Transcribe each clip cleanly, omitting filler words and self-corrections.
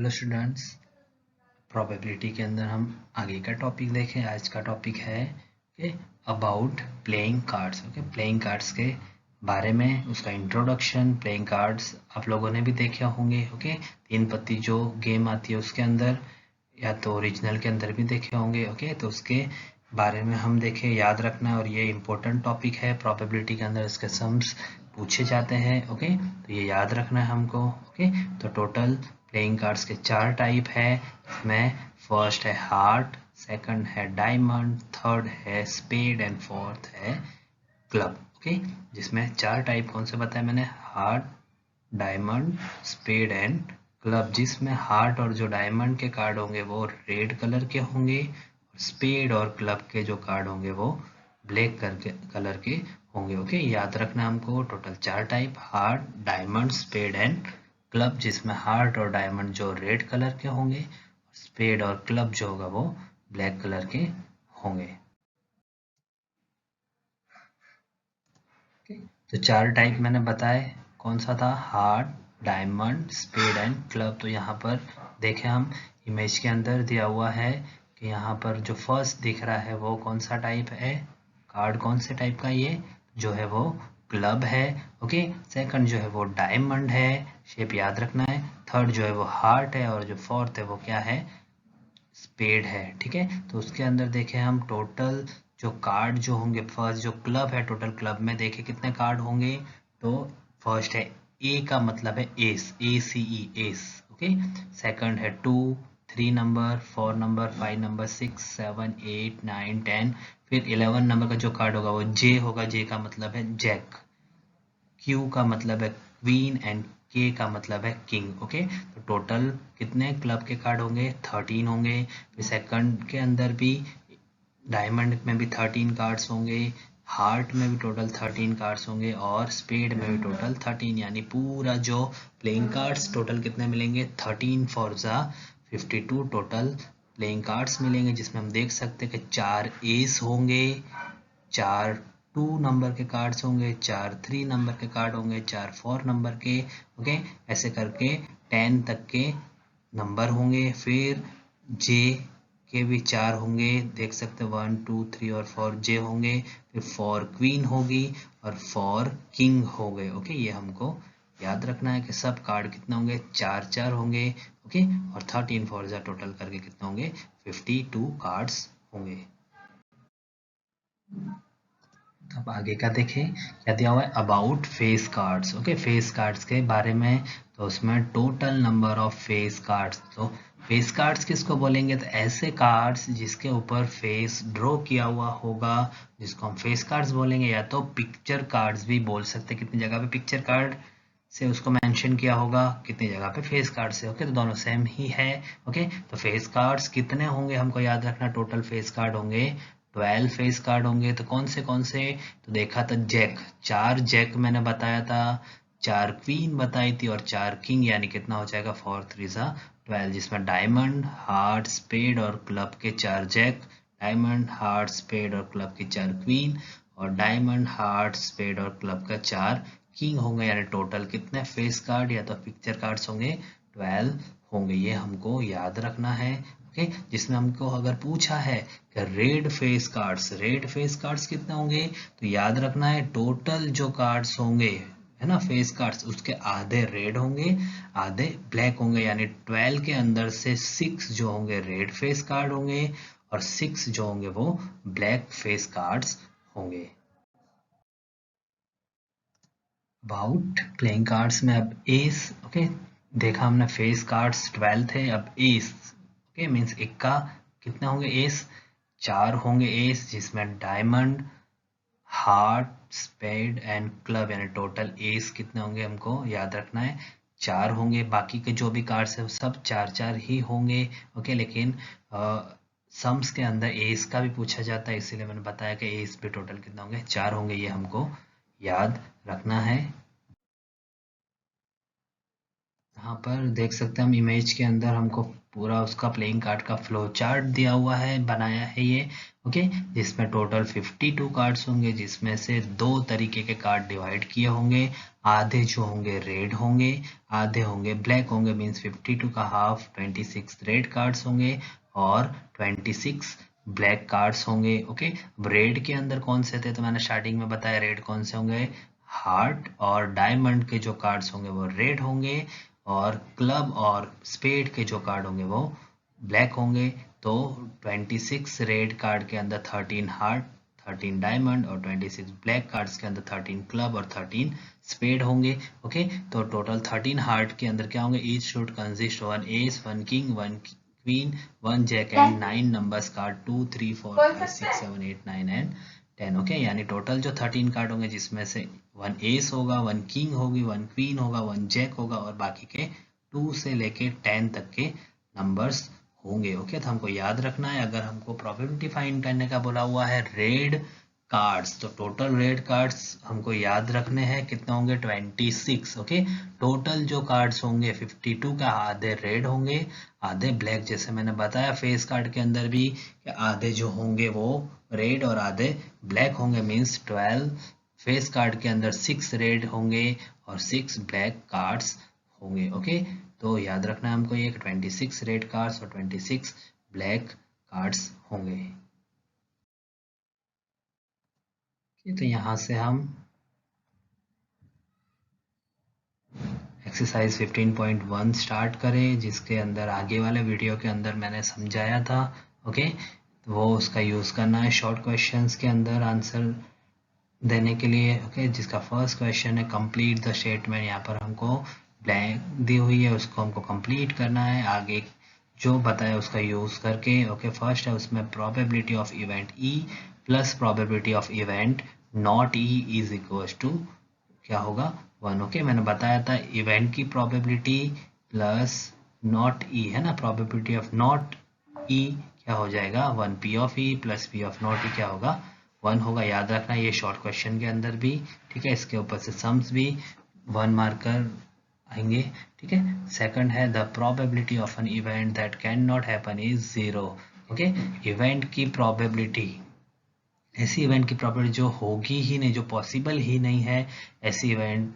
Hello students, probability के अंदर हम आगे का टॉपिक देखें। आज का टॉपिक है कि about playing cards. Okay, playing cards के बारे में, उसका इंट्रोडक्शन। प्लेइंग कार्ड्स आप लोगों ने भी देखे होंगे। ओके, तीन पत्ती जो गेम आती है उसके अंदर, या तो ओरिजिनल के अंदर भी देखे होंगे। ओके, तो उसके बारे में हम देखें, याद रखना है। और ये इम्पोर्टेंट टॉपिक है, प्रोबेबिलिटी के अंदर इसके सम्स पूछे जाते हैं। ओके, तो ये याद रखना है हमको। ओके, तो टोटल प्लेइंग कार्ड्स के 4 टाइप है। इसमें फर्स्ट है हार्ट, सेकंड है डायमंड, थर्ड है स्पेड एंड फोर्थ है क्लब। ओके, जिसमें 4 टाइप कौन से बताए मैंने? Heart, diamond, spade and club. जिसमें हार्ट और जो डायमंड के कार्ड होंगे वो रेड कलर के होंगे, और स्पेड और क्लब के जो कार्ड होंगे वो ब्लैक कलर के होंगे। ओके, याद रखना हमको। Total 4 type, heart, diamond, spade and club. जिसमें हार्ट और डायमंड जो रेड कलर के होंगे, स्पेड और क्लब जो होगा वो ब्लैक कलर के होंगे। तो 4 टाइप मैंने बताए, कौन सा था? Heart, diamond, spade and club. तो यहाँ पर देखें, हम इमेज के अंदर दिया हुआ है कि यहाँ पर जो फर्स्ट दिख रहा है वो कौन सा टाइप है? कार्ड कौन से टाइप का? ये जो है वो क्लब है। ओके, सेकंड जो है वो डायमंड है, शेप याद रखना है। थर्ड जो है वो हार्ट है, और जो फोर्थ है वो क्या है? स्पेड है। ठीक है, तो उसके अंदर देखें हम टोटल जो कार्ड जो होंगे, फर्स्ट जो क्लब है, टोटल क्लब में देखें कितने कार्ड होंगे। तो फर्स्ट है ए का मतलब है एस, ए सी ई, एस। ओके, सेकंड है 2, 3 नंबर, 4 नंबर, 5 नंबर, 6, 7, 8, 9, 10। फिर 11 नंबर का जो कार्ड होगा वो जे होगा, जे का मतलब है जैक। क्यू का मतलब है क्वीन एंड के का मतलब है किंग। ओके, तो टोटल कितने क्लब के कार्ड होंगे? 13 होंगे। फिर सेकंड के अंदर भी, डायमंड में भी 13 कार्ड्स होंगे, हार्ट में भी टोटल 13 कार्ड्स होंगे, और स्पेड में भी टोटल 13। यानी पूरा जो प्लेइंग कार्ड्स टोटल कितने मिलेंगे? 13 for the 52 total playing cards मिलेंगे। जिसमें हम देख सकते हैं कि 4 एस होंगे, 4 2 नंबर के कार्ड्स होंगे, 4 3 नंबर के कार्ड होंगे, 4 4 नंबर के। ओके, ऐसे करके 10 तक के नंबर होंगे। फिर जे के भी 4 होंगे, देख सकते हैं 1 2 3 और 4 जे होंगे। फिर 4 क्वीन होगी, और 4 किंग हो गए। ओके, ये हमको याद रखना है कि सब कार्ड कितने होंगे? 4 4 होंगे। ओके, और 13 फॉर द टोटल करके कितने होंगे? 52 कार्ड्स होंगे। अब आगे का देखें, क्या दिया हुआ है? About face cards. Okay, face cards के बारे में। तो उसमें total number of face cards. तो फेस कार्ड्स किसको बोलेंगे? तो ऐसे कार्ड्स जिसके ऊपर फेस ड्रॉ किया हुआ होगा, जिसको हम फेस कार्ड्स बोलेंगे। या तो पिक्चर कार्ड्स भी बोल सकते हैं, कितनी जगह पे पिक्चर कार्ड से उसको मेंशन किया होगा, कितनी जगह पे फेस कार्ड से। ओके, तो दोनों सेम ही है। ओके, तो फेस कार्ड्स कितने होंगे हमको याद रखना। टोटल फेस कार्ड होंगे 12 फेस कार्ड होंगे। तो कौन से? तो देखा था जैक, 4 जैक मैंने बताया था, 4 क्वीन बताई थी, और 4 किंग। यानी कितना हो जाएगा? 4 3 12। जिसमें डायमंड, हार्ट, स्पेड और क्लब के 4 जैक, डायमंड, हार्ट, स्पेड और क्लब की 4 क्वीन, और डायमंड, हार्ट, स्पेड और क्लब का 4 किंग होंगे। यानी टोटल कितने फेस कार्ड या तो पिक्चर कार्ड्स होंगे? 12 होंगे। ये हमको याद रखना है। ओके, जिसमें हमको अगर पूछा है कि रेड फेस कार्ड्स कितने होंगे, तो याद रखना है टोटल जो कार्ड्स होंगे, है ना, फेस कार्ड्स, उसके आधे रेड होंगे, आधे ब्लैक होंगे। यानी 12 के अंदर से 6 जो होंगे रेड फेस कार्ड होंगे, और 6 जो होंगे वो ब्लैक फेस कार्ड्स होंगे। अबाउट प्लेइंग कार्ड्स में अब एस। ओके, देखा हमने फेस कार्ड्स 12 थे, अब एस। ओके, मीन्स इक्का कितने होंगे? एस 4 होंगे एस, जिसमें diamond, heart, spade and club. यानी टोटल एस कितने होंगे हमको याद रखना है? 4 होंगे। बाकी के जो भी कार्ड्स है वो सब 4 4 ही होंगे। ओके, लेकिन सम्स के अंदर एस का भी पूछा जाता है, इसीलिए मैंने बताया कि एस पे टोटल कितने होंगे? 4 होंगे। ये हमको याद रखना है। यहाँ पर देख सकते हैं हम इमेज के अंदर हमको पूरा उसका प्लेइंग कार्ड का फ्लो चार्ट दिया हुआ है, बनाया है ये। ओके, जिसमें टोटल 52 कार्ड्स होंगे, जिसमें से दो तरीके के कार्ड डिवाइड किए होंगे। आधे जो होंगे रेड होंगे, आधे होंगे ब्लैक होंगे। मीन्स 52 का हाफ 26 रेड कार्ड्स होंगे और 26 ब्लैक कार्ड्स होंगे। ओके, अब रेड के अंदर कौन से थे, तो मैंने स्टार्टिंग में बताया रेड कौन से होंगे, हार्ट और डायमंड के जो कार्ड्स होंगे वो रेड होंगे, और क्लब और स्पेड के जो कार्ड होंगे वो ब्लैक होंगे। तो 26 रेड कार्ड के अंदर 13 हार्ट, 13 डायमंड, और 26 ब्लैक कार्ड्स के अंदर 13 क्लब और 13 स्पेड होंगे। ओके, तो टोटल 13 हार्ट के अंदर क्या होंगे, each should consist 1 ace, 1 king, 1 queen, 1 jack and 9 numbers card 2 3 4 5 6 7 8 9 and 10। Okay, यानी टोटल जो 13 कार्ड होंगे, जिसमें से 1 एस होगा, 1 किंग होगी, 1 क्वीन होगा, 1 जैक होगा, और बाकी के 2 से लेके 10 तक के नंबर्स होंगे। ओके, तो हमको याद रखना है, अगर हमको प्रोबेबिलिटी फाइंड करने का बोला हुआ है रेड कार्ड्स, तो टोटल रेड कार्ड्स हमको याद रखने हैं कितने होंगे, 26। ओके, टोटल जो कार्ड्स होंगे 52 का आधे रेड होंगे, आधे ब्लैक। जैसे मैंने बताया फेस कार्ड के अंदर भी आधे जो होंगे वो रेड और आधे ब्लैक होंगे। मीन्स 12 फेस कार्ड के अंदर 6 रेड होंगे और 6 ब्लैक कार्ड्स होंगे। ओके, तो याद रखना है हमको ये 26 रेड कार्ड्स और 26 ब्लैक कार्ड्स होंगे। तो यहाँ से हम एक्सरसाइज 15.1 स्टार्ट करें, जिसके अंदर आगे वाले वीडियो के अंदर मैंने समझाया था। ओके, तो वो उसका यूज़ करना है शॉर्ट क्वेश्चंस के अंदर आंसर देने के लिए। ओके, जिसका फर्स्ट क्वेश्चन है कंप्लीट द स्टेटमेंट। यहाँ पर हमको ब्लैंक दी हुई है, उसको हमको कंप्लीट करना है आगे जो बताया उसका यूज़ करके। ओके, फर्स्ट है उसमें probability of event E plus probability of event not E is equal to क्या होगा, 1। ओके, मैंने बताया था इवेंट की प्रोबेबिलिटी प्लस नॉट ई है ना, प्रोबेबिलिटी ऑफ नॉट ई क्या हो जाएगा, 1 P of E plus P of not E क्या होगा, 1 होगा। याद रखना ये शॉर्ट क्वेश्चन के अंदर भी, ठीक है। इसके ऊपर से सम्स भी 1 मार्कर आएंगे, ठीक है। सेकंड है the probability of an event that can not happen is 0। Okay, event की प्रोबेबिलिटी, ऐसी इवेंट की प्रोबेबिलिटी जो होगी ही नहीं, जो पॉसिबल ही नहीं है, ऐसी इवेंट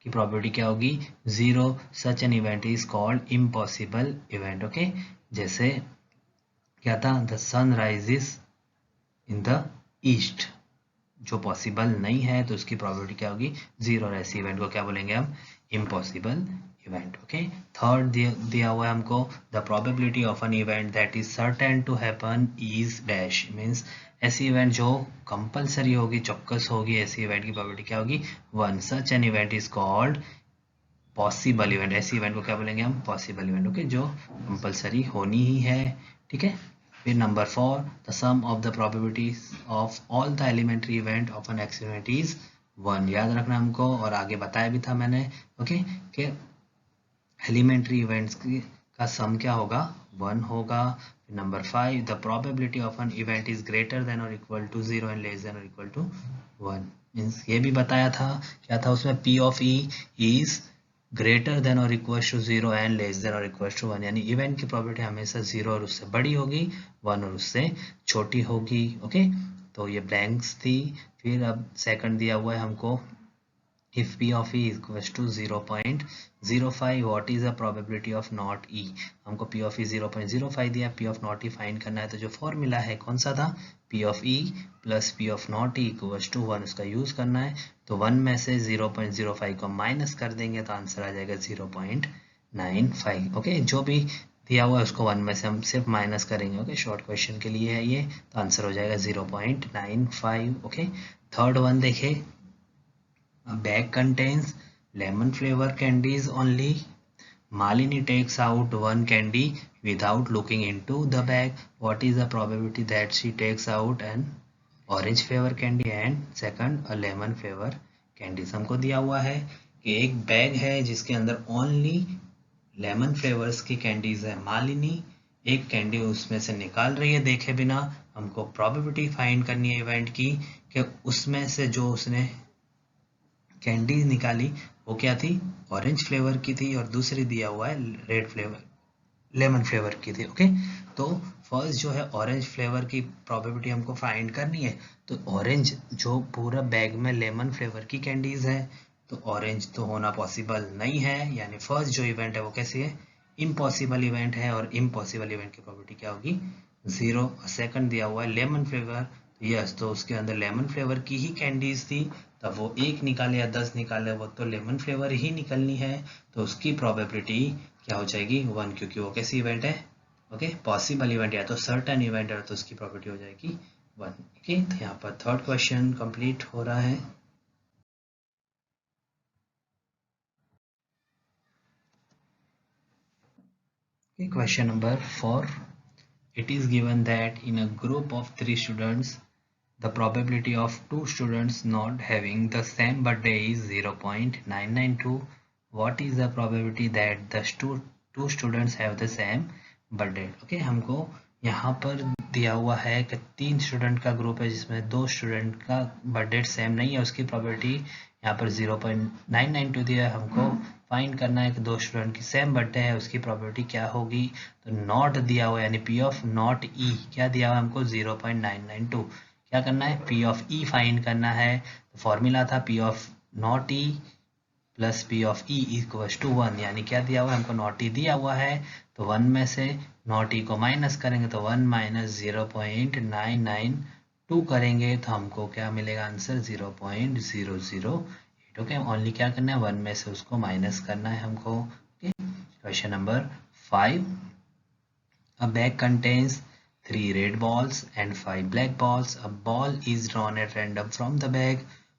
की प्रोबेबिलिटी क्या होगी, 0। Such an event is called impossible event. Okay, जैसे क्या था, the sun rises in the east, जो पॉसिबल नहीं है तो उसकी प्रोबेबिलिटी क्या होगी, 0। और ऐसी इवेंट को क्या बोलेंगे हम, इम्पॉसिबल इवेंट। ओके, थर्ड दिया हुआ है हमको the probability of an event that is certain to happen is dash. Means ऐसी इवेंट जो कंपलसरी होगी, चौक्कस होगी, ऐसी इवेंट की प्रोबेबिलिटी क्या होगी, 1। Such an event is called possible event. ऐसी इवेंट को क्या बोलेंगे हम, पॉसिबल इवेंट। ओके, जो कंपलसरी होनी ही है, ठीक है। फिर number 4 the sum of the probabilities of all the elementary event of an accident is 1। याद रखना हमको, और आगे बताया भी था मैंने। ओके, कि एलिमेंट्री इवेंट्स का सम क्या होगा, 1 होगा। Number 5 the probability of an event is greater than और equal to 0 and less than और इक्वल टू 1। मीन्स ये भी बताया था, क्या था उसमें, P of E is greater than और equal to 0 and less than और इक्वल टू 1। यानी इवेंट की प्रोबेबिलिटी हमेशा 0 और उससे बड़ी होगी, 1 और उससे छोटी होगी। ओके, तो ये ब्लैंक्स थी। फिर अब सेकंड दिया हुआ है हमको, if p of e equals to 0.05 what is the probability of not e। हमको p of e 0.05 दिया, p of not e find करना है। तो जो फॉर्मूला है कौन सा था, p of e plus p of not e equals to 1, उसका यूज करना है। तो 1 में से 0.05 को माइनस कर देंगे तो आंसर आ जाएगा 0.95। ओके, जो भी दिया हुआ है उसको 1 में से हम सिर्फ माइनस करेंगे। ओके, शॉर्ट क्वेश्चन के लिए है ये, तो आंसर हो जाएगा 0.95। ओके, थर्ड वन देखें, a bag contains lemon flavor candies only. Malini takes out one candy without looking into the bag. What is the probability that she takes out an orange flavor candy and second a lemon flavor candy? हमको दिया हुआ है कि एक bag है जिसके अंदर only lemon flavours की कैंडीज है। मालिनी एक कैंडी उसमें से निकाल रही है देखे बिना। हमको प्रोबेबिलिटी फाइंड करनी है इवेंट की कि उसमें से जो उसने कैंडी निकाली वो क्या थी, ऑरेंज फ्लेवर की थी, और दूसरी दिया हुआ है रेड फ्लेवर, लेमन फ्लेवर की थी। ओके, तो फर्स्ट जो है ऑरेंज फ्लेवर की प्रोबेबिलिटी हमको फाइंड करनी है। तो ऑरेंज जो पूरा बैग में लेमन फ्लेवर की कैंडीज है, तो ऑरेंज तो होना पॉसिबल नहीं है, यानी फर्स्ट जो इवेंट है वो कैसी है, इम्पॉसिबल इवेंट है, और इम्पॉसिबल इवेंट की प्रोबेबिलिटी क्या होगी, 0। सेकंड दिया हुआ है लेमन फ्लेवर, यस, तो उसके अंदर लेमन फ्लेवर की ही कैंडीज थी, तब वो 1 निकाले या 10 निकाले, वो तो लेमन फ्लेवर ही निकलनी है, तो उसकी प्रोबेबिलिटी क्या हो जाएगी, 1, क्योंकि वो कैसी इवेंट है, ओके, पॉसिबल इवेंट या तो सर्टेन इवेंट है, तो उसकी प्रोबेबिलिटी हो जाएगी 1। ओके, तो यहाँ पर थर्ड क्वेश्चन कंप्लीट हो रहा है। Question number 4, it is given that in a group of 3 students the probability of 2 students not having the same birthday is 0.992. What is the probability that the two students have the same birthday? Okay, हमको यहाँ पर दिया हुआ है कि 3 student का group है जिसमें 2 स्टूडेंट का बर्थडे सेम नहीं है, उसकी प्रोबेबिलिटी यहाँ पर 0.992 दिया है। हमको फाइंड करना है कि 2 स्टूडेंट की सेम बर्थडे है, उसकी प्रोबेबिलिटी क्या होगी। तो नॉट दिया हुआ है, यानी पी ऑफ नॉट ई क्या दिया हुआ है हमको, 0.992। क्या करना है, पी ऑफ ई फाइंड करना है। तो फॉर्मूला था P of not E plus P of E equals to 1, यानी क्या दिया हुआ है हमको, नॉट ई दिया हुआ है, तो 1 में से नॉट ई को माइनस करेंगे, तो 1 माइनस 0.992 करेंगे, तो हमको क्या मिलेगा आंसर, 0.008। ओके, ओनली क्या करना है, 1 में से उसको माइनस करना है हमको। Okay, question number 5, a bag contains 3 red balls and 5 black balls. A ball is drawn at random from the bag.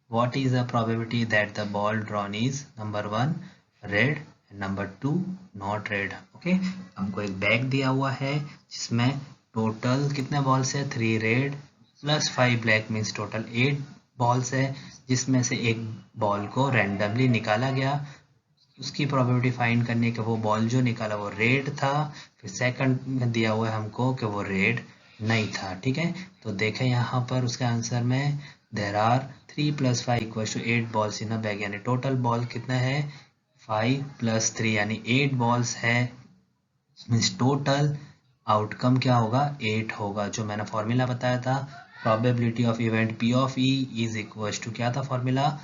What is the probability that the ball drawn is number 1 red and number 2 not red? Okay, हमको एक bag दिया हुआ है जिसमें total कितने balls है, 3 red plus 5 black, means total 8 balls है, जिसमें से एक बॉल को रैंडमली निकाला गया। उसकी प्रोबेबिलिटी फाइंड करने के वो बॉल जो निकाला वो रेड था, फिर सेकंड में दिया हुआ है हमको कि वो रेड नहीं था। ठीक है, तो देखें यहाँ पर उसके आंसर में there are 3 + 5 = 8 balls in a bag, यानी टोटल बॉल कितना है 5 + 3 यानी 8 बॉल्स है, मीन्स टोटल आउटकम क्या होगा 8 होगा, जो मैंने फॉर्मूला बताया था। Probability of event P of E is equal to क्या था formula,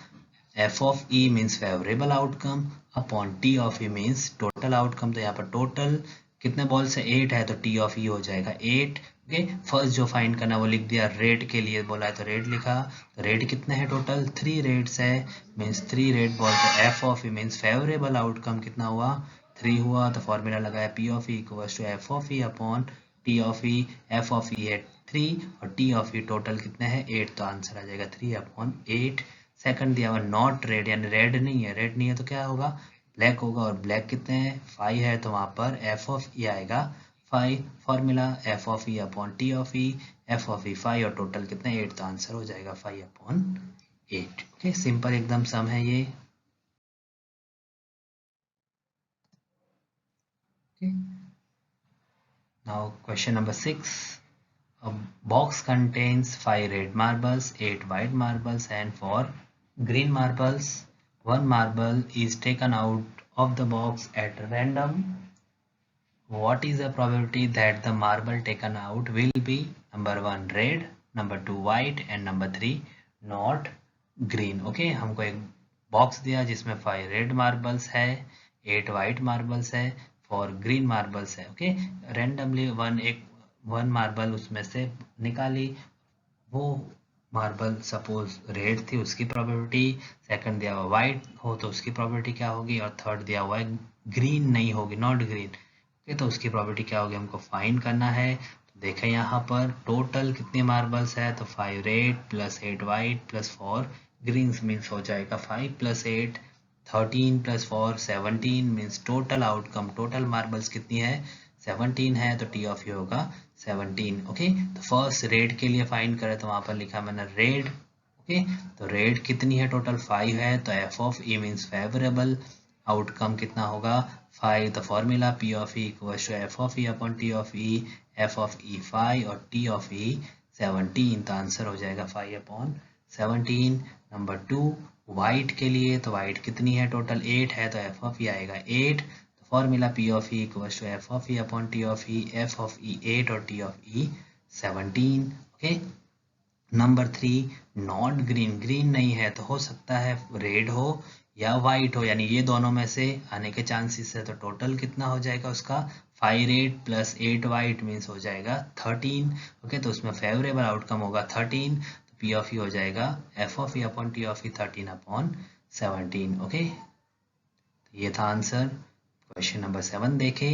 F of E means favourable outcome upon T of E means total outcome. तो यहाँ पर टोटल कितने बॉल से 8 है, तो टी ऑफ ई हो जाएगा 8। ओके, फर्स्ट जो फाइंड करना वो लिख दिया, रेड के लिए बोला है तो रेड लिखा, तो रेड कितने हैं टोटल 3 रेड्स है, मीन्स 3 रेड बॉल, तो F of E means favourable outcome कितना हुआ 3 हुआ। तो फॉर्मूला लगाया P of E equals to F of E upon T of E, F of E है 3 और टी ऑफ ई टोटल कितने हैं 8, तो आंसर आ जाएगा 3/8। सेकंड दिया हुआ नॉट रेड, यानी रेड नहीं है, रेड नहीं है तो क्या होगा ब्लैक होगा, और ब्लैक कितने हैं 5 है, तो वहां पर एफ ऑफ ई आएगा 5। Formula F of E upon T of E, F of E 5 और टोटल कितने 8, तो आंसर हो जाएगा 5/8। ओके, सिंपल एकदम सम है ये। Now question number 6, a box contains 5 red marbles, 8 white marbles and 4 green marbles. One marble is taken out of the box at random. What is the probability that the marble taken out will be number 1 red, number 2 white and number 3 not green? Okay, हमको एक box दिया जिसमें 5 red marbles है, 8 white marbles है, 4 green marbles है। Okay, randomly one marble उसमें से निकाली, वो मार्बल सपोज रेड थी उसकी प्रोबेबिलिटी, सेकंड दिया हुआ वाइट हो तो उसकी प्रोबेबिलिटी क्या होगी, और थर्ड दिया हुआ है ग्रीन नहीं होगी, नॉट ग्रीन। ओके, तो उसकी प्रोबेबिलिटी क्या होगी हमको फाइंड करना है। तो देखें यहाँ पर टोटल कितने मार्बल्स है, तो 5 red plus 8 white plus 4 green, means हो जाएगा 5 + 8 13 + 4 17, means total outcome total marbles कितनी है 17 है, तो टी ऑफ यू होगा 17। ओके, तो फर्स्ट रेड के लिए फाइंड करें तो वहां पर लिखा मैंने रेड। ओके, तो रेड कितनी है टोटल 5 है, तो F of E means favourable outcome कितना होगा 5। तो formula P of E equals to F of E upon T of E, F of E 5 और टी ऑफ ई 17, तो आंसर हो जाएगा 5/17। नंबर 2 वाइट के लिए तो वाइट कितनी है टोटल 8 है तो एफ ऑफ ई आएगा 8। तो formula P of E equals to F of E upon T of E, F of E 8 और T of E 17। Okay, number 3 not green, green नहीं है तो हो सकता है रेड हो या वाइट हो, यानी ये दोनों में से आने के चांसेस है। तो टोटल कितना हो जाएगा उसका 5 रेड प्लस 8 वाइट मीन्स हो जाएगा 13। ओके, तो उसमें फेवरेबल आउटकम होगा 13। तो पी ऑफ ई हो जाएगा F of E upon T of E 13 upon 17। Okay, तो ये था आंसर। क्वेश्चन नंबर 7 देखे,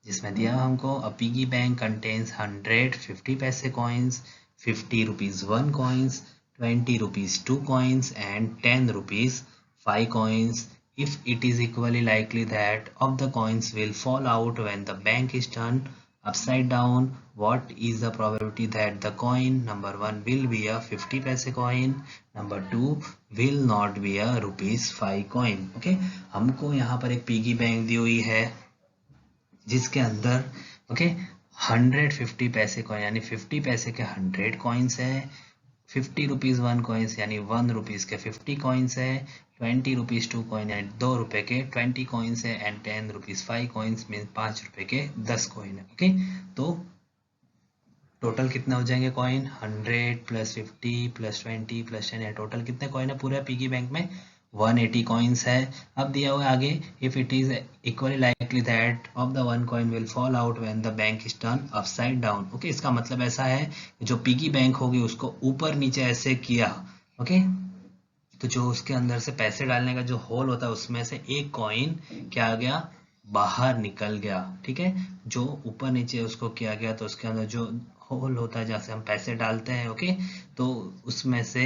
जिसमें दिया हमको अ पिगी बैंक कंटेन्स 100 50 पैसे coins, 50 rupees 1 coins, 20 rupees 2 coins and 10 rupees 5 coins. If it is equally likely that of the coins will fall out when the bank is turned upside down, what is the probability that the coin number 1 will be a 50 paise coin, number 2 will not be a rupees 5 coin. Okay, हमको यहाँ पर एक piggy bank दी हुई है जिसके अंदर 150 पैसे coin यानी 50 पैसे के 100 कॉइन्स है, 50 रुपीज 1 कॉइन्स यानी 1 रुपीज के 50 कॉइन्स है, 20 रुपीज 2 कॉइन यानी 2 रुपए के 20 कॉइन्स है, एंड 10 रुपीज 5 कॉइन्स मीन 5 रुपए के 10 कॉइन है। ओके, तो टोटल कितना हो जाएंगे कॉइन 100 प्लस 50 प्लस 20 प्लस 10 है, टोटल कितने कॉइन है पूरे पिगी बैंक में 180 कॉइन्स है। अब दिया हुआ है आगे, if it is equally likely that of the 1 coin will fall out when the bank is turn upside down. Okay, इसका मतलब ऐसा है कि जो पिगी बैंक होगी उसको ऊपर नीचे ऐसे किया, ओके, तो जो उसके अंदर से पैसे डालने का जो होल होता है उसमें से एक कॉइन क्या आ गया बाहर निकल गया। ठीक है, जो ऊपर नीचे उसको किया गया तो उसके अंदर जो होल होता है जहाँ से हम पैसे डालते हैं, ओके, तो उसमें से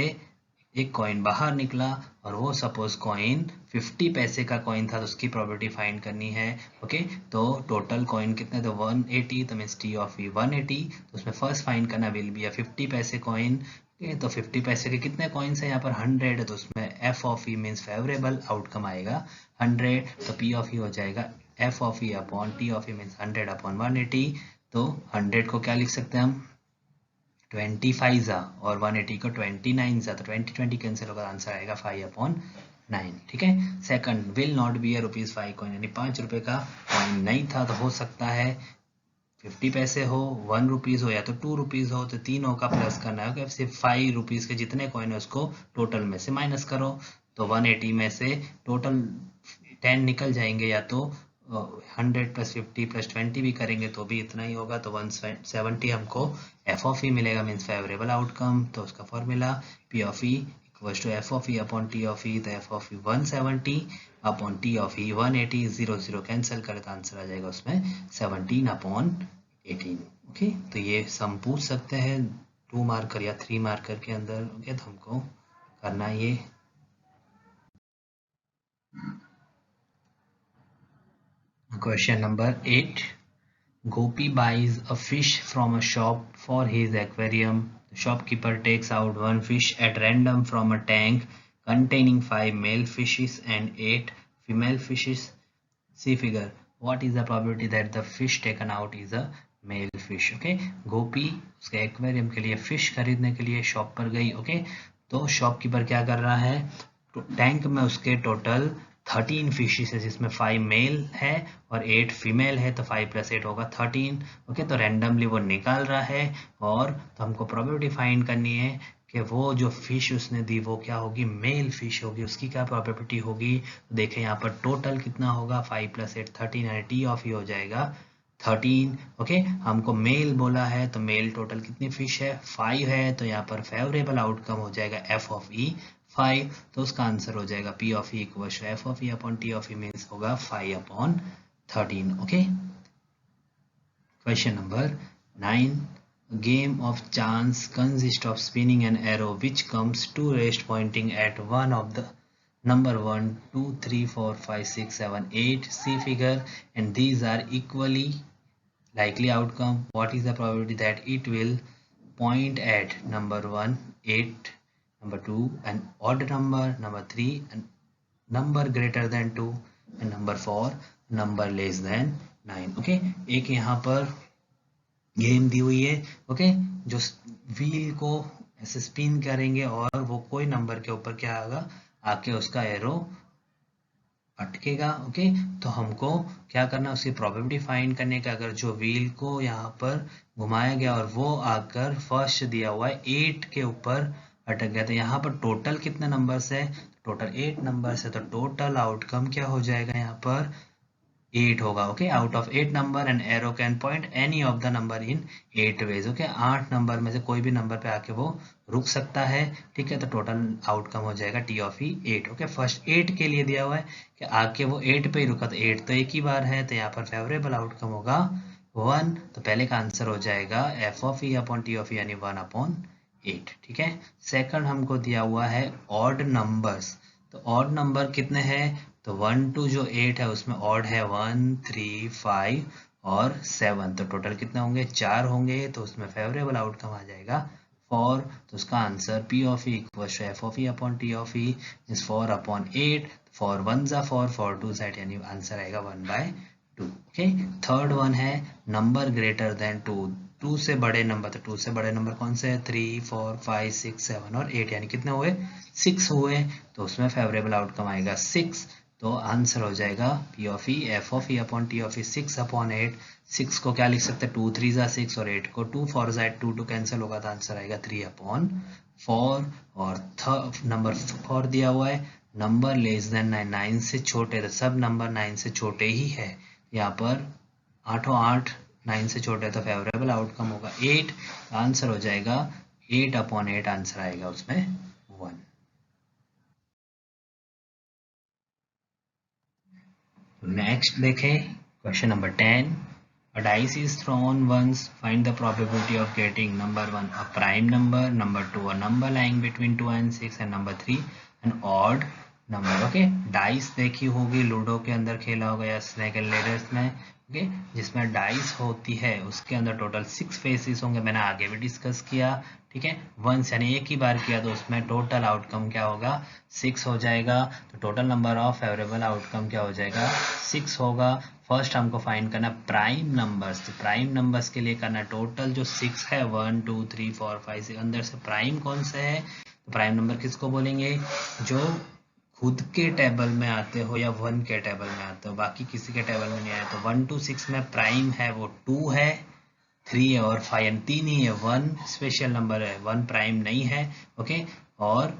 एक कॉइन बाहर निकला और वो सपोज कॉइन 50 पैसे का कॉइन था तो उसकी प्रोबेबिलिटी फाइंड करनी है। ओके, तो टोटल कॉइन कितने तो 180, तो मीन्स टी ऑफ ई 180, तो उसमें फर्स्ट फाइंड करना विल बी 50 पैसे कॉइन। तो 50 पैसे के कितने कॉइन्स है यहाँ पर 100 है, तो उसमें F of E means favourable outcome आएगा 100, तो पी ऑफ ई हो जाएगा F of E upon T of E means 100 upon 180। तो 100 को क्या लिख सकते हैं हम 25 जा और 180 को 29 जा, तो 20 कैंसिल होगा, आंसर आएगा 5 अपॉन 9। ठीक है, second will not be a rupees 5 coin यानी 5 रुपए का कॉइन नहीं था तो हो सकता है 50 पैसे हो 1 रुपीज हो या तो 2 रुपीज हो, तो तीनों का प्लस करना है। सिर्फ 5 रुपीज के जितने कॉइन है उसको टोटल में से माइनस करो, तो 180 में से टोटल 10 निकल जाएंगे, या तो 100 प्लस 50 प्लस 20 भी करेंगे तो भी इतना ही होगा, तो 170 हमको एफ ऑफ ई मिलेगा मीन्स फेवरेबल आउटकम। तो उसका formula P of E equals to F of E upon T of E, तो F of E 170 upon T of E 180, 0 cancel करे तो आंसर आ जाएगा उसमें 17 अपॉन 18। ओके, तो ये सम पूछ सकते हैं 2 मार्कर या 3 मार्कर के अंदर। ओके, तो हमको करना ये Question number 8. Gopi buys a fish from a shop for his aquarium. The shopkeeper takes out 1 fish at random from a tank containing 5 male fishes and 8 female fishes. See figure. What is the probability that the fish taken out is a male fish? Okay, गोपी उसके aquarium के लिए fish खरीदने के लिए shop पर गई। Okay, तो shopkeeper क्या कर रहा है, टैंक में उसके टोटल 13 फिशेस है जिसमें 5 मेल है और 8 फीमेल है, तो 5 + 8 होगा 13। ओके, तो रैंडमली वो निकाल रहा है और तो हमको प्रोबेबिलिटी फाइंड करनी है कि वो जो फिश उसने दी वो क्या होगी मेल फिश होगी, उसकी क्या प्रोबेबिलिटी होगी। तो देखें यहाँ पर टोटल कितना होगा 5 + 8 13 यानी टी ऑफ ई हो जाएगा 13। ओके, हमको मेल बोला है तो मेल टोटल कितनी फिश है 5 है, तो यहाँ पर फेवरेबल आउटकम हो जाएगा एफ ऑफ ई 5, तो उसका आंसर हो जाएगा P of E equal to F of E upon T of E means होगा 5 upon 13। Okay, question number 9. A game of chance consists of spinning an arrow which comes to rest pointing at one of the number 1 2 3 4 5 6 7 8 see figure, and these are equally likely outcome. What is the probability that it will point at number 1 8, number 2 an odd number, number 3 an number greater than 2 and number 4 number less than 9? Okay, एक यहाँ पर game दी हुई है, okay, जो wheel को ऐसे spin करेंगे और वो कोई नंबर के ऊपर क्या आएगा आके उसका एरो अटकेगा। ओके, तो हमको क्या करना है, उसकी प्रोबेबिलिटी फाइंड करने का। अगर जो व्हील को यहाँ पर घुमाया गया और वो आकर फर्स्ट दिया हुआ है 8 के ऊपर अटक गया, तो यहाँ पर टोटल कितने नंबर्स है, टोटल 8 नंबर्स है, तो टोटल आउटकम क्या हो जाएगा यहाँ पर 8 होगा। Okay, out of 8 number and arrow can point any of the number in 8 ways. Okay, 8 number में से कोई भी नंबर पे आके वो रुक सकता है। ठीक है, तो टोटल आउटकम हो जाएगा T of E 8। Okay, first 8 के लिए दिया हुआ है कि आके वो 8 पे ही रुका, तो 8 तो एक ही बार है, तो यहाँ पर फेवरेबल आउटकम होगा 1। तो पहले का आंसर हो जाएगा F of E upon T of E यानी 1/8। ठीक है, सेकंड हमको दिया हुआ है ऑड नंबर्स। तो ऑड नंबर कितने हैं, तो 1 to जो 8 है उसमें ऑड है 1, 3, 5 और 7, तो टोटल कितने होंगे, 4 होंगे, तो उसमें फेवरेबल आउटकम आ जाएगा 4। तो उसका answer P of E equal to F of E upon T of E is 4/8। 4 1 जा 4, 4 2 8, यानी आंसर आएगा 1/2। ओके, थर्ड वन है नंबर ग्रेटर देन 2। 2 से बड़े नंबर, तो 2 से बड़े नंबर कौन से है, 3, 4, 5, 6, 7 और 8, यानी कितने हुए, 6 हुए, तो उसमें फेवरेबल आउटकम आएगा 6। तो आंसर हो जाएगा P of E F of E upon T of E 6/8। 6 को क्या लिख सकते हैं, 2 3 जा 6 और 8 को 2 4 जा 2, 2 कैंसिल होगा, तो आंसर आएगा 3/4। और नंबर 4 दिया हुआ है नंबर लेस देन 9, 9 से छोटे, तो सब नंबर 9 से छोटे ही है, यहाँ पर 8 9 से छोटे, तो फेवरेबल आउटकम होगा 8। आंसर हो जाएगा 8/8, आंसर आएगा उसमें 1। नेक्स्ट देखें question number 10। A dice is thrown once. Find the probability of getting number 1 a prime number, number 2 a number lying between 2 and 6, and number 3 an odd number. Okay, dice देखी होगी, ludo के अंदर खेला होगा या snake and ladders में। Okay, जिसमें dice होती है उसके अंदर टोटल 6 फेसेस होंगे, मैंने आगे भी डिस्कस किया। ठीक है, वंस यानी एक ही बार किया, तो उसमें टोटल आउटकम क्या होगा, 6 हो जाएगा। तो total number of favourable outcome क्या हो जाएगा, 6 होगा। फर्स्ट हमको फाइंड करना प्राइम नंबर्स, तो प्राइम नंबर्स के लिए करना टोटल जो 6 है 1 2 3 4 5 6, अंदर से प्राइम कौन से है, तो प्राइम नंबर किसको बोलेंगे, जो खुद के टेबल में आते हो या 1 के टेबल में आते हो, बाकी किसी के टेबल में नहीं आए। तो 1 to 6 में प्राइम है वो 2 है, 3 है और 5 यानी 3 ही है, 1 स्पेशल नंबर है, 1 प्राइम नहीं है। ओके, और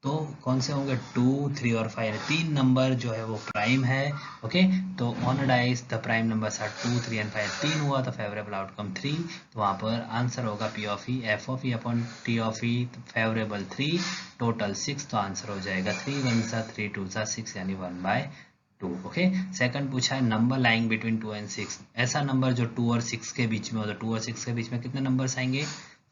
तो कौन से होंगे 2 3 और 5, 3 नंबर जो है वो प्राइम है। ओके, तो on dice the prime numbers are 2 3 and 5, 3 हुआ तो फेवरेबल आउटकम 3। तो वहां पर आंसर होगा P of E F of E upon T of E, favourable 3, total 6, तो आंसर हो जाएगा 3 1 जा 3 2 जा 6 यानी 1/2। ओके, सेकंड पूछा है नंबर लाइंग बिटवीन 2 एंड 6। ऐसा नंबर जो 2 और 6 के बीच में हो, तो 2 और 6 के बीच में कितने नंबर्स आएंगे,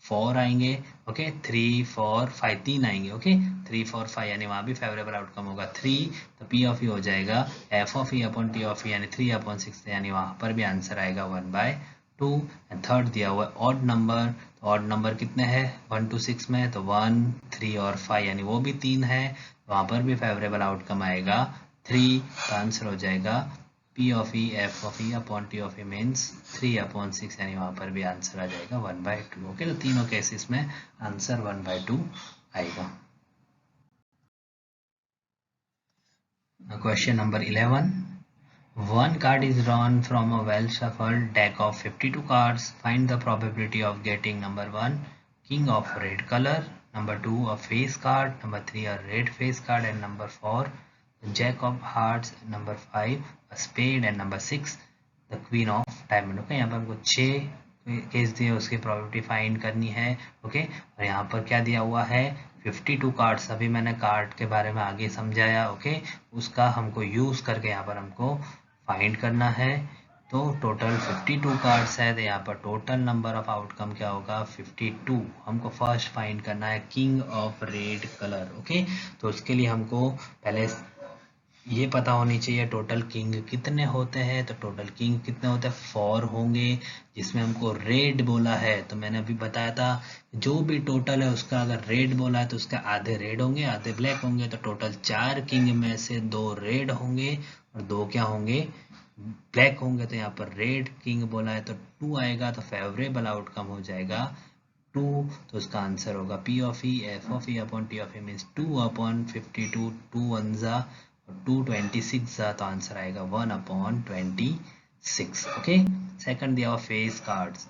4 आएंगे। ओके, 3 4 5, 3 आएंगे। ओके, 3 4 5 यानी वहां भी फेवरेबल आउटकम होगा 3। तो P ऑफ ई हो जाएगा F of E upon T of E यानी 3/6, यानी वहां पर भी आंसर आएगा 1/2। एंड थर्ड दिया हुआ है ऑड नंबर। ऑड नंबर कितने हैं 1 to 6 में, तो 1 3 और 5 यानी वो भी 3 है, वहां पर भी फेवरेबल आउटकम आएगा 3। तो आंसर हो जाएगा P of E F of E upon T of E means 3/6, यानी वहां पर भी आंसर आ जाएगा 1/2। ओके, तो तीनों केसेस में आंसर 1/2 आएगा। Question number 11। One card is drawn from a well shuffled deck of 52 cards. Find the probability of getting number 1 king of red color, number 2 a face card, number 3 a red face card, and number 4 jack of hearts, number 5 a spade, and number 6 the queen of diamond। Okay, यहाँ पर हमको 6 case दिए, उसकी probability find करनी है। Okay, और यहाँ पर क्या दिया हुआ है 52 कार्ड्स, अभी मैंने कार्ड के बारे में आगे समझाया। ओके, उसका हमको यूज करके यहाँ पर हमको फाइंड करना है। तो टोटल 52 कार्ड्स है, तो यहाँ पर टोटल नंबर ऑफ आउटकम क्या होगा 52। हमको फर्स्ट फाइंड करना है king of red colour. Okay, तो उसके लिए हमको पहले ये पता होनी चाहिए टोटल किंग कितने होते हैं। तो टोटल किंग कितने होते हैं 4 होंगे, जिसमें हमको रेड बोला है, तो मैंने अभी बताया था जो भी टोटल है उसका अगर रेड बोला है तो उसके आधे रेड होंगे आधे ब्लैक होंगे। तो टोटल 4 किंग में से 2 रेड होंगे और 2 क्या होंगे ब्लैक होंगे। तो यहाँ पर रेड किंग बोला है तो 2 आएगा, तो फेवरेबल आउटकम हो जाएगा 2, तो उसका आंसर होगा P of E F of E upon T of E means 2/52, 2 1 जा और 2 26 जा, तो आंसर आएगा 1/26. ओके, सेकंड दिया हुआ फेस कार्ड्स।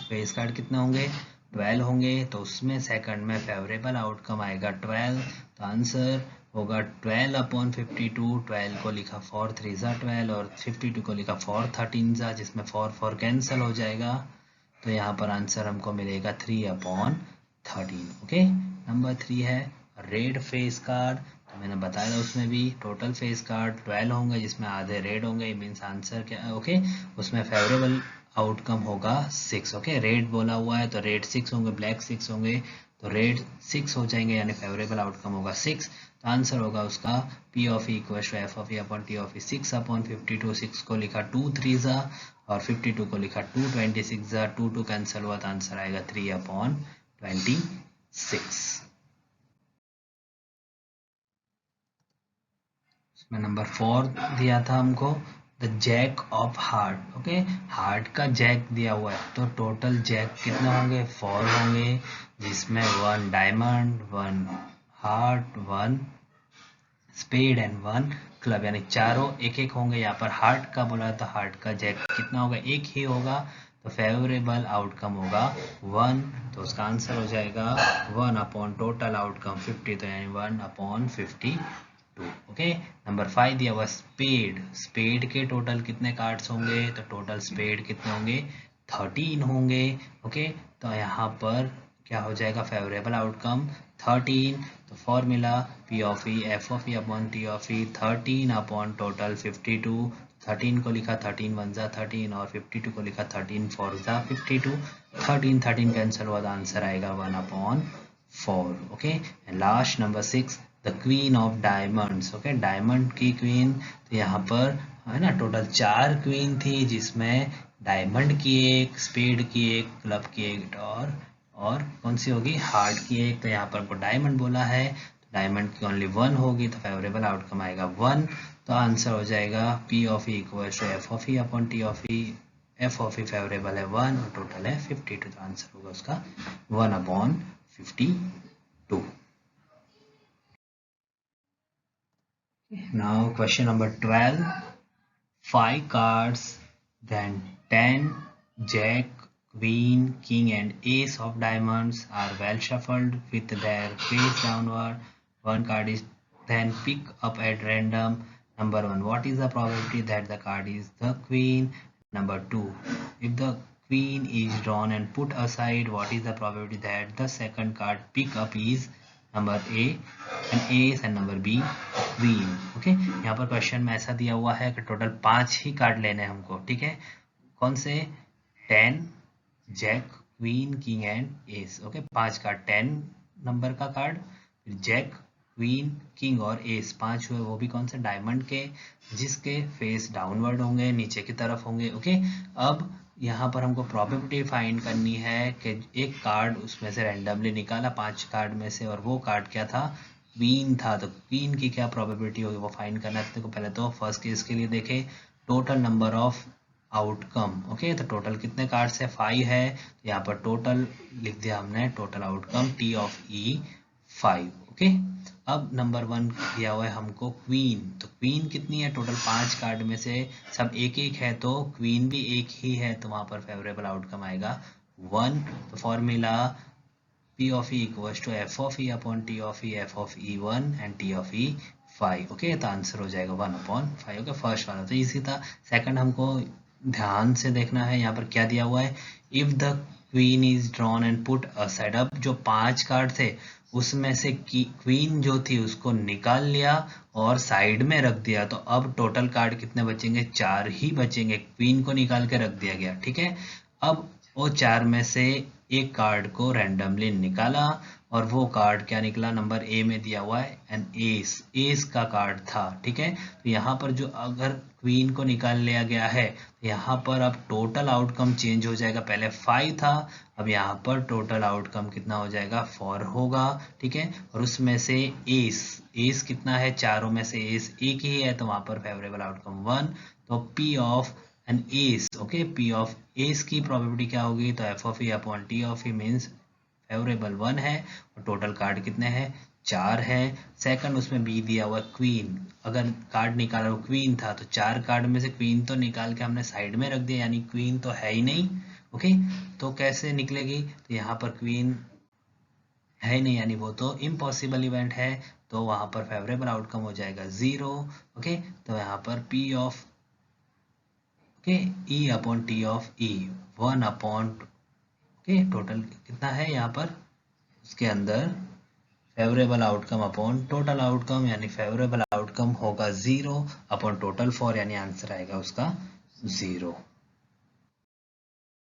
फेस कार्ड कितने होंगे? 12 होंगे, तो उसमें सेकंड में फेवरेबल आउटकम आएगा 12, तो आंसर होगा 12/52. 12 को लिखा 4 3 जा 12 और 52 को लिखा 4 13 जा, जिसमें 4 कैंसिल हो जाएगा, तो यहाँ पर आंसर हमको मिलेगा 3/13. ओके, नंबर 3 है रेड फेस कार्ड। तो मैंने बताया था उसमें भी टोटल फेस कार्ड 12 होंगे, जिसमें आधे रेड होंगे, मीन्स आंसर क्या है? ओके, उसमें फेवरेबल आउटकम होगा 6. ओके, रेड बोला हुआ है तो रेड 6 होंगे, ब्लैक 6 होंगे, तो रेड 6 हो जाएंगे, यानी फेवरेबल आउटकम होगा 6. तो आंसर होगा उसका P of E equals to F of E upon T of E 6/52. 6 को लिखा 2 3 जा और 52 को लिखा 2 26 जा, 2 2 कैंसिल हुआ, तो आंसर आएगा 3/26. इसमें नंबर 4 दिया था हमको the jack of heart. Okay, heart का जैक दिया हुआ है, तो टोटल जैक कितने होंगे? 4 होंगे, जिसमें 1 diamond, 1 heart, 1 spade and 1 club, यानी चारों एक एक होंगे। यहाँ पर हार्ट का बोला तो हार्ट का जैक कितना होगा? एक ही होगा, तो फेवरेबल आउटकम होगा 1, तो उसका आंसर हो जाएगा 1 अपॉन टोटल आउटकम 50, तो यानी 1/52. ओके, नंबर 5 दिया हुआ स्पेड। स्पेड के टोटल कितने कार्ड्स होंगे? तो टोटल स्पेड कितने होंगे? 13 होंगे। ओके, तो यहाँ पर क्या हो जाएगा? फेवरेबल आउटकम 13, तो formula P of E F of E upon T of E 13 upon total 52. 13 को लिखा 13 1 जा 13 और 52 को लिखा 13 4 जा 52, 13 13 कैंसिल हुआ, तो आंसर आएगा 1/4. Okay, and last number 6 the queen of diamonds. Okay, diamond की क्वीन, तो यहाँ पर है ना टोटल 4 क्वीन थी, जिसमें डायमंड की एक, स्पेड की एक, क्लब की एक और कौन सी होगी? हार्ट की एक। तो यहाँ पर हमको डायमंड बोला है, तो डायमंड की ओनली 1 होगी, तो फेवरेबल आउटकम आएगा 1, तो आंसर हो जाएगा P of E equals to F of E upon T of E. F of E favourable है 1 और टोटल है 52, तो आंसर होगा उसका 1/52. Now question number 12. 5 cards, then 10 jack, queen, king and ace of diamonds are well shuffled with their face downward. One card is then pick up at random. Number 1, what is the probability that the card is the queen? Number 2, if the queen is drawn and put aside, what is the probability that the second card pick up is? Number A and ace and number B queen. Okay, यहाँ पर question में ऐसा दिया हुआ है कि total 5 ही card लेने हैं हमको. ठीक है, कौन से? 10 jack, queen, king and ace. Okay, 5 card, 10 number का कार्ड, फिर जैक, क्वीन, किंग और एस 5 हुए, वो भी कौन से? डायमंड के, जिसके फेस डाउनवर्ड होंगे, नीचे की तरफ होंगे. ओके, अब यहाँ पर हमको प्रोबेबिलिटी फाइंड करनी है कि एक कार्ड उसमें से रैंडमली निकाला 5 कार्ड में से, और वो कार्ड क्या था? क्वीन था. तो क्वीन की क्या प्रोबेबिलिटी होगी वो फाइंड करना है. तो पहले तो फर्स्ट केस के लिए देखें total number of outcome. Okay, तो टोटल कितने कार्ड्स है? 5 है, तो यहाँ पर टोटल लिख दिया हमने, total outcome T of E 5. Okay, अब नंबर 1 दिया हुआ है हमको क्वीन. तो क्वीन कितनी है? टोटल 5 कार्ड में से सब एक एक है, तो क्वीन भी एक ही है, तो वहां पर फेवरेबल आउटकम आएगा 1. तो formula P of E equals to F of E upon T of E, F of E1 and T of E5. Okay, तो आंसर हो जाएगा 1/5. ओके, फर्स्ट वाला तो इजी था. सेकंड हमको ध्यान से देखना है, यहाँ पर क्या दिया हुआ है? If the queen is drawn and put aside. अब जो 5 कार्ड थे उसमें से क्वीन जो थी उसको निकाल लिया और साइड में रख दिया, तो अब टोटल कार्ड कितने बचेंगे? 4 ही बचेंगे. क्वीन को निकाल के रख दिया गया. ठीक है, अब वो 4 में से एक कार्ड को रैंडमली निकाला, और वो कार्ड क्या निकला? नंबर ए में दिया हुआ है एन एस, एस का कार्ड था. ठीक है, तो यहाँ पर जो अगर क्वीन को निकाल लिया गया है, तो यहाँ पर अब टोटल आउटकम चेंज हो जाएगा. पहले 5 था, अब यहाँ पर टोटल आउटकम कितना हो जाएगा? 4 होगा. ठीक है, और उसमें से एस, एस कितना है? चारों में से एस एक ही है, तो वहां पर फेवरेबल आउटकम 1. तो P of and ace, okay, P of S की प्रोबेबिलिटी क्या होगी, तो F of E upon T of E means favourable 1 है और टोटल कार्ड कितने हैं, 4 है। सेकंड उसमें बी दिया हुआ क्वीन, अगर कार्ड निकाला वो क्वीन था तो 4 कार्ड में से क्वीन तो निकाल के हमने साइड में रख दिया, यानी क्वीन तो है ही नहीं, ओके। तो कैसे निकलेगी, तो यहाँ पर क्वीन है ही नहीं, यानी वो तो इम्पॉसिबल इवेंट है, तो वहां पर फेवरेबल आउटकम हो जाएगा 0, ओके। तो यहाँ पर P of, okay, E upon T of E 1 upon, okay, total कितना है यहाँ पर उसके अंदर favourable outcome upon total outcome, यानी फेवरेबल आउटकम होगा 0 अपॉन टोटल 4, यानी आंसर आएगा उसका 0।